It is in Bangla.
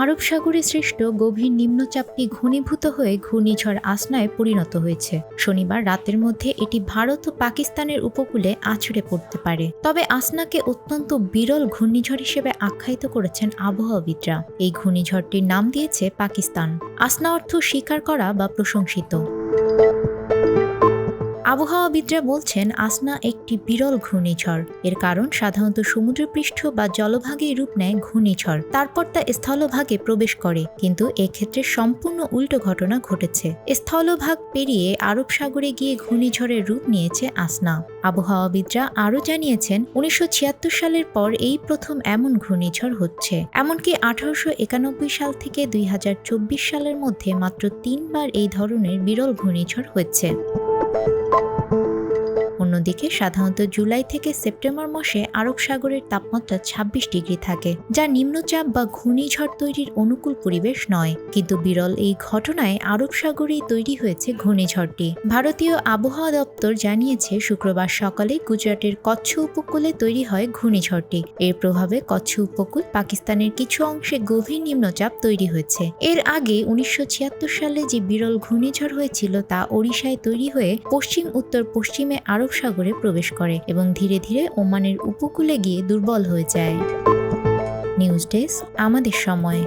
আরব সাগরে সৃষ্ট গভীর নিম্নচাপটি ঘনীভূত হয়ে ঘূর্ণিঝড় আসনায় পরিণত হয়েছে। শনিবার রাতের মধ্যে এটি ভারত ও পাকিস্তানের উপকূলে আছড়ে পড়তে পারে। তবে আসনাকে অত্যন্ত বিরল ঘূর্ণিঝড় হিসেবে আখ্যায়িত করেছেন আবহাওয়াবিদরা। এই ঘূর্ণিঝড়টির নাম দিয়েছে পাকিস্তান। আসনা অর্থ স্বীকার করা বা প্রশংসিত। আবহাওয়াবিদরা বলছেন আসনা একটি বিরল ঘূর্ণিঝড়। এর কারণ সাধারণত সমুদ্রপৃষ্ঠ বা জলভাগে রূপ নেয় ঘূর্ণিঝড়, তারপর তা স্থলভাগে প্রবেশ করে। কিন্তু এক্ষেত্রে সম্পূর্ণ উল্টো ঘটনা ঘটেছে। স্থলভাগ পেরিয়ে আরব সাগরে গিয়ে ঘূর্ণিঝড়ের রূপ নিয়েছে আসনা। আবহাওয়াবিদরা আরও জানিয়েছেন 1976 সালের পর এই প্রথম এমন ঘূর্ণিঝড় হচ্ছে। এমনকি 1891 সাল থেকে 2024 সালের মধ্যে মাত্র 3 বার এই ধরনের বিরল ঘূর্ণিঝড় হয়েছে। অন্যদিকে সাধারণত জুলাই থেকে সেপ্টেম্বর মাসে আরব সাগরের তাপমাত্রা 26 ডিগ্রি থাকে, যা নিম্নচাপ বা ঘূর্ণিঝড় তৈরির অনুকূল পরিবেশ নয়। কিন্তু বিরল এই ঘটনায় আরব সাগরেই তৈরি হয়েছে ঘূর্ণিঝড়টি। ভারতীয় আবহাওয়া দপ্তর জানিয়েছে শুক্রবার সকালে গুজরাটের কচ্ছ উপকূলে তৈরি হয় ঘূর্ণিঝড়টি। এর প্রভাবে কচ্ছ উপকূল পাকিস্তানের কিছু অংশে গভীর নিম্নচাপ তৈরি হয়েছে। এর আগে 1976 সালে যে বিরল ঘূর্ণিঝড় হয়েছিল তা ওড়িশায় তৈরি হয়ে পশ্চিম উত্তর পশ্চিমে আরব সাগরে প্রবেশ করে এবং ধীরে ধীরে ওমানের উপকূলে গিয়ে দুর্বল হয়ে যায়। নিউজ ডেস্ক, আমাদের সময়।